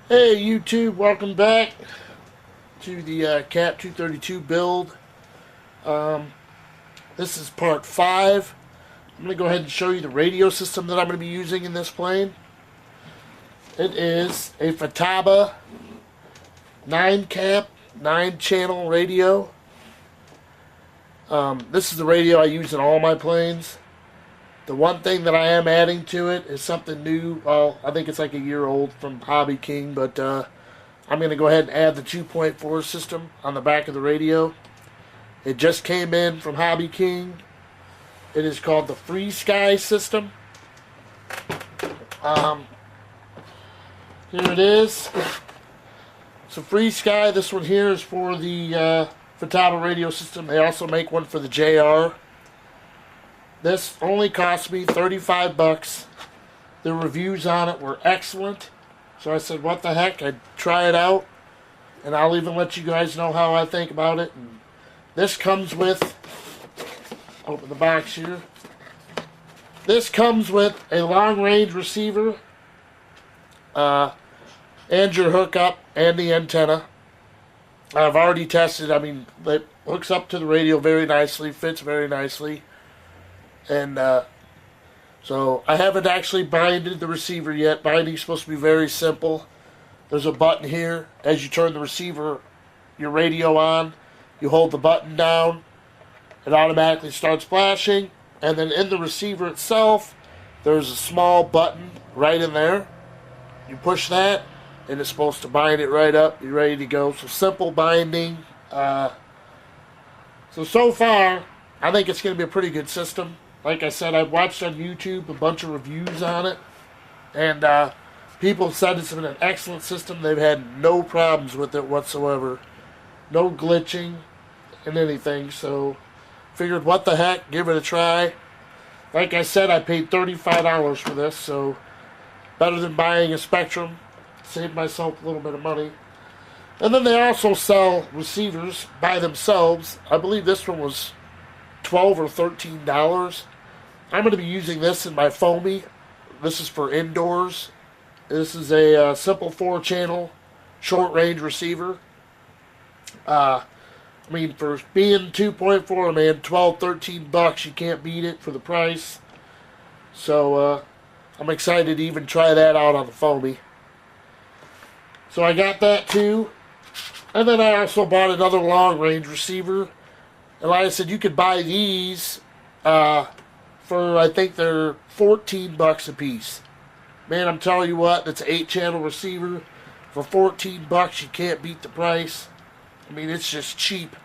Hey YouTube, welcome back to the Cat 232 build. This is part 5. I'm going to go ahead and show you the radio system that I'm going to be using in this plane. It is a Futaba 9-cap, 9-channel radio. This is the radio I use in all my planes. The one thing that I am adding to it is something new. Well, I think it's like a year old from Hobby King, but I'm going to go ahead and add the 2.4 system on the back of the radio. It just came in from Hobby King. It is called the Free Sky system. Here it is. So Free Sky, this one here is for the Futaba radio system. They also make one for the JR. This only cost me 35 bucks. The reviews on it were excellent. So I said, what the heck, I'd try it out. And I'll even let you guys know how I think about it. And this comes with, open the box here. This comes with a long-range receiver. And your hookup and the antenna. I've already tested. I mean, it hooks up to the radio very nicely, fits very nicely. And so I haven't actually binded the receiver yet. Binding's supposed to be very simple. There's a button here. As you turn the receiver, your radio on, you hold the button down. It automatically starts flashing. And then in the receiver itself, there's a small button right in there. You push that, and it's supposed to bind it right up. You're ready to go. So simple binding. So far, I think it's going to be a pretty good system. Like I said, I've watched on YouTube a bunch of reviews on it, and people said it's been an excellent system. They've had no problems with it whatsoever. No glitching and anything, so figured what the heck, give it a try. Like I said, I paid $35 for this, so better than buying a Spectrum. Saved myself a little bit of money. And then they also sell receivers by themselves. I believe this one was $12 or $13. I'm going to be using this in my Foamy. This is for indoors. This is a simple 4-channel short-range receiver. I mean, for being 2.4, man, 12, 13 bucks, you can't beat it for the price. So, I'm excited to even try that out on the Foamy. So I got that too. And then I also bought another long-range receiver. And like I said, you could buy these for, I think they're 14 bucks a piece. Man, I'm telling you what, it's an 8-channel receiver. For 14 bucks, you can't beat the price. I mean, it's just cheap.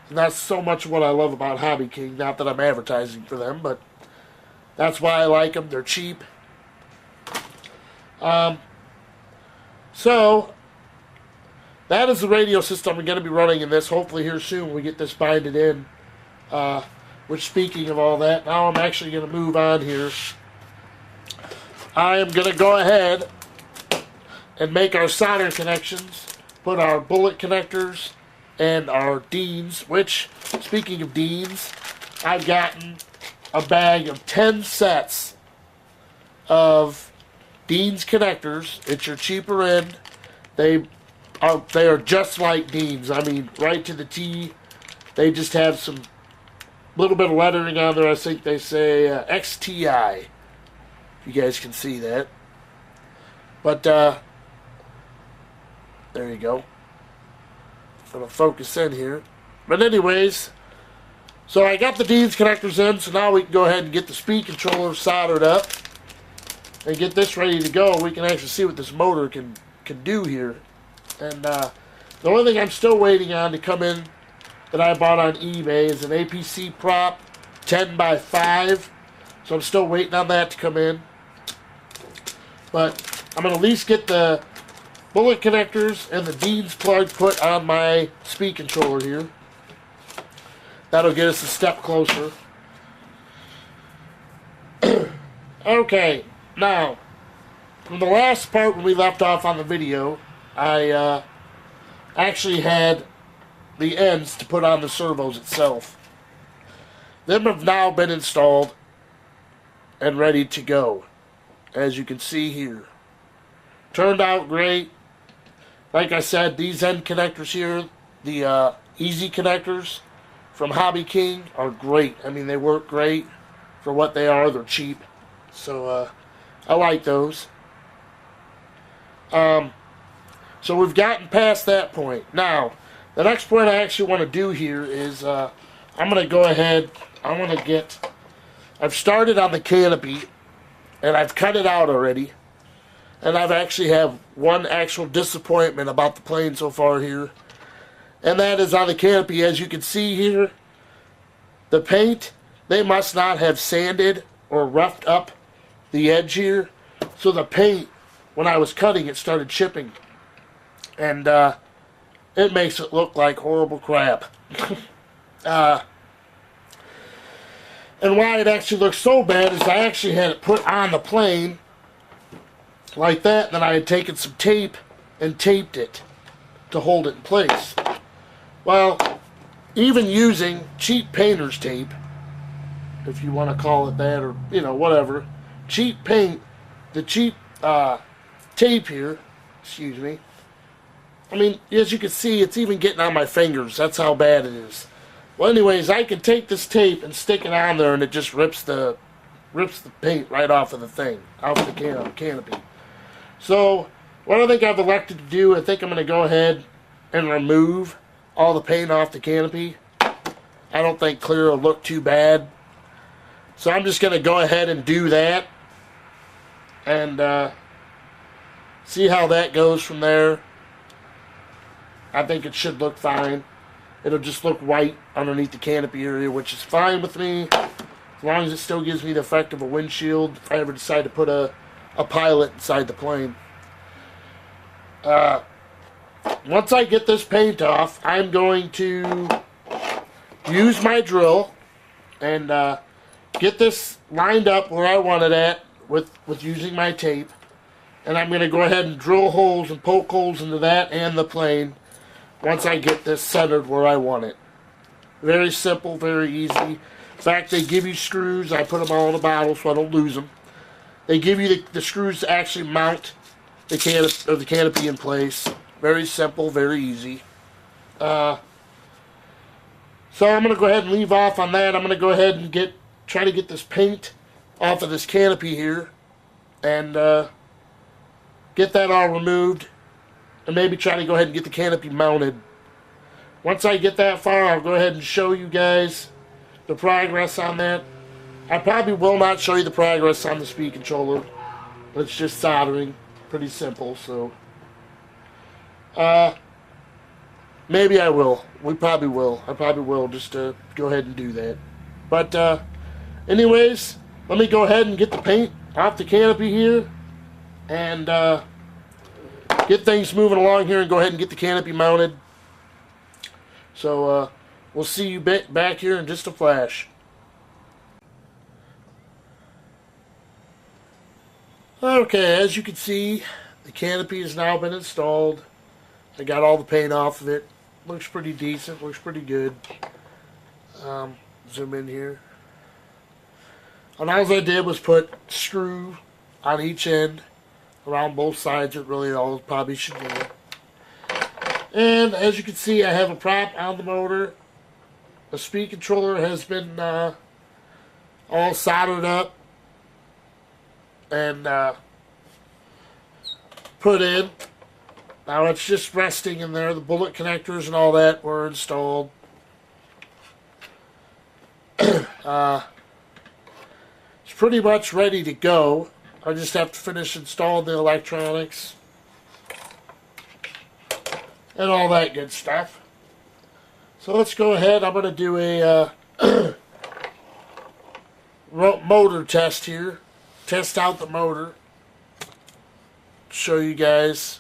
And that's so much what I love about Hobby King. Not that I'm advertising for them, but that's why I like them. They're cheap. So, that is the radio system I'm going to be running in this. Hopefully here soon we get this binded in. Which, speaking of all that, now I'm actually going to move on here. I am going to go ahead and make our solder connections. Put our bullet connectors and our Deans. Which, speaking of Deans, I've gotten a bag of 10 sets of Deans connectors. It's your cheaper end. They are just like Deans. I mean, right to the T. They just have some little bit of lettering on there. I think they say XTI. If you guys can see that. But, there you go. I'm going to focus in here. But anyways, so I got the Deans connectors in, so now we can go ahead and get the speed controller soldered up and get this ready to go. We can actually see what this motor can do here. And the only thing I'm still waiting on to come in that I bought on eBay is an APC prop 10x5. So I'm still waiting on that to come in. But I'm going to at least get the bullet connectors and the Deans plug put on my speed controller here. That'll get us a step closer. Okay, now, from the last part when we left off on the video, I actually had the ends to put on the servos itself. Them have now been installed and ready to go, as you can see here. Turned out great. Like I said, these end connectors here, the easy connectors from Hobby King, are great. I mean, they work great for what they are. They're cheap. So I like those. So we've gotten past that point. Now, the next point I actually want to do here is I'm going to go ahead, I've started on the canopy, and I've cut it out already. And I've actually have one actual disappointment about the plane so far here. And that is on the canopy. As you can see here, the paint, they must not have sanded or roughed up the edge here. So the paint, when I was cutting it, started chipping. And it makes it look like horrible crap. And why it actually looks so bad is I actually had it put on the plane like that, and then I had taken some tape and taped it to hold it in place. Well, even using cheap painter's tape, if you want to call it that, or whatever, cheap paint, the cheap tape here, excuse me, I mean, as you can see, it's even getting on my fingers. That's how bad it is. Well, anyways, I can take this tape and stick it on there, and it just rips the paint right off of the thing, off the canopy. So, what I think I've elected to do, I think I'm going to go ahead and remove all the paint off the canopy. I don't think clear will look too bad. So I'm just going to go ahead and do that. And see how that goes from there. I think it should look fine. It'll just look white underneath the canopy area, which is fine with me. As long as it still gives me the effect of a windshield if I ever decide to put a pilot inside the plane. Once I get this paint off, I'm going to use my drill and get this lined up where I want it at with using my tape. And I'm going to go ahead and drill holes and poke holes into that and the plane once I get this centered where I want it. Very simple, very easy. In fact, they give you screws. I put them all in a bottle so I don't lose them. They give you the screws to actually mount the canopy in place. Very simple, very easy. So I'm going to go ahead and leave off on that. I'm going to go ahead and try to get this paint off of this canopy here. And get that all removed. And maybe try to go ahead and get the canopy mounted. Once I get that far, I'll go ahead and show you guys the progress on that. I probably will not show you the progress on the speed controller. It's just soldering. Pretty simple, so. Maybe I will. We probably will. I probably will just to go ahead and do that. But, anyways, let me go ahead and get the paint off the canopy here. And, get things moving along here and go ahead and get the canopy mounted. So, we'll see you back here in just a flash. Okay, as you can see, the canopy has now been installed. I got all the paint off of it. Looks pretty decent, looks pretty good. Zoom in here. And all I did was put screw on each end, around both sides. It really all probably should be. And as you can see, I have a prop on the motor. The speed controller has been all soldered up and put in. Now it's just resting in there. The bullet connectors and all that were installed. It's pretty much ready to go. I just have to finish installing the electronics and all that good stuff. So let's go ahead. I'm going to do a motor test here. Test out the motor. Show you guys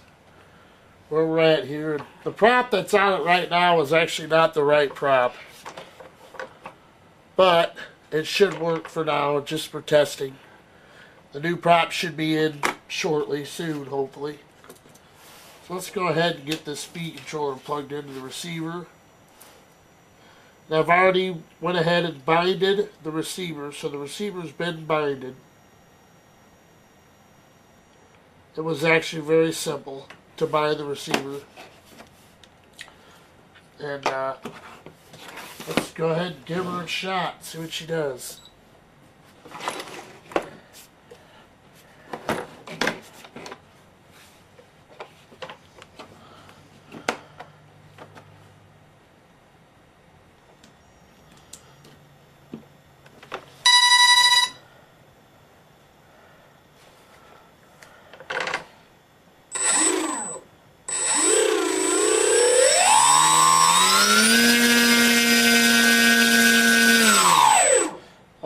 where we're at here. The prop that's on it right now is actually not the right prop, but it should work for now, just for testing. The new prop should be in shortly, soon, hopefully. So let's go ahead and get this speed controller plugged into the receiver. Now I've already went ahead and binded the receiver, so the receiver's been binded. It was actually very simple. to buy the receiver. And let's go ahead and give her a shot, see what she does.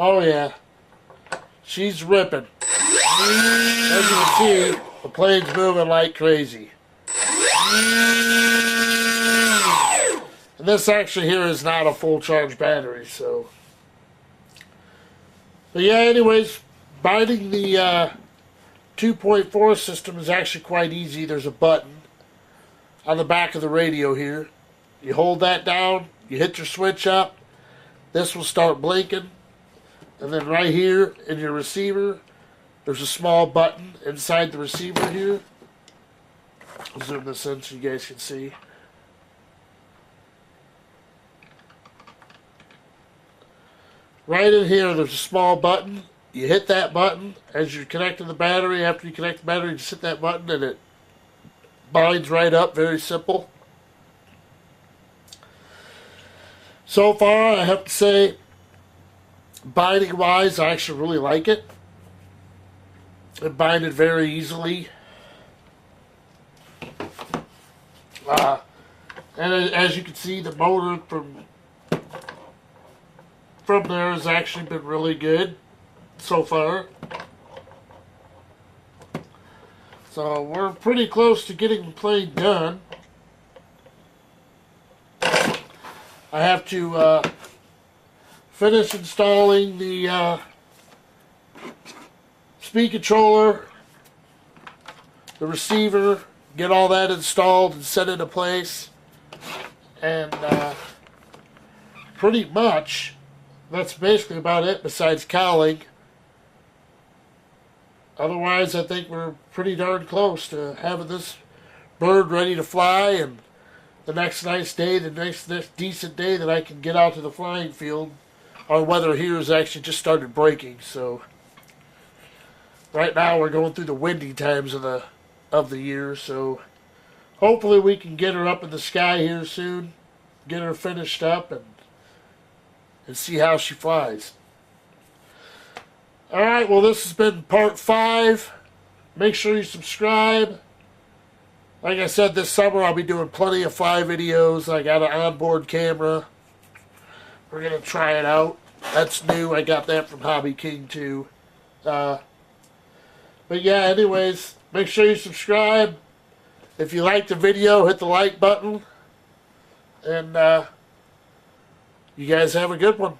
Oh yeah, she's ripping. As you can see, the plane's moving like crazy. And this actually here is not a full charge battery, so. But yeah, anyways, binding the 2.4 system is actually quite easy. There's a button on the back of the radio here. You hold that down, you hit your switch up, this will start blinking. And then right here in your receiver, there's a small button inside the receiver here. I'll zoom this in so you guys can see. Right in here, there's a small button. You hit that button as you're connecting the battery. After you connect the battery, just hit that button and it binds right up. Very simple. So far, I have to say, binding wise, I actually really like it. It binded very easily. And as you can see, the motor from there has actually been really good so far. So we're pretty close to getting the plane done. I have to finish installing the speed controller, the receiver, get all that installed and set into place, and pretty much that's basically about it besides cowling. Otherwise, I think we're pretty darn close to having this bird ready to fly, and the next nice day, the next decent day that I can get out to the flying field. Our weather here has actually just started breaking, so right now we're going through the windy times of the year, so hopefully we can get her up in the sky here soon, get her finished up, and see how she flies. Alright, well, this has been part 5. Make sure you subscribe. Like I said, this summer I'll be doing plenty of fly videos. I got an onboard camera. We're going to try it out. That's new. I got that from Hobby King too. But yeah, anyways, make sure you subscribe. If you like the video, hit the like button. And you guys have a good one.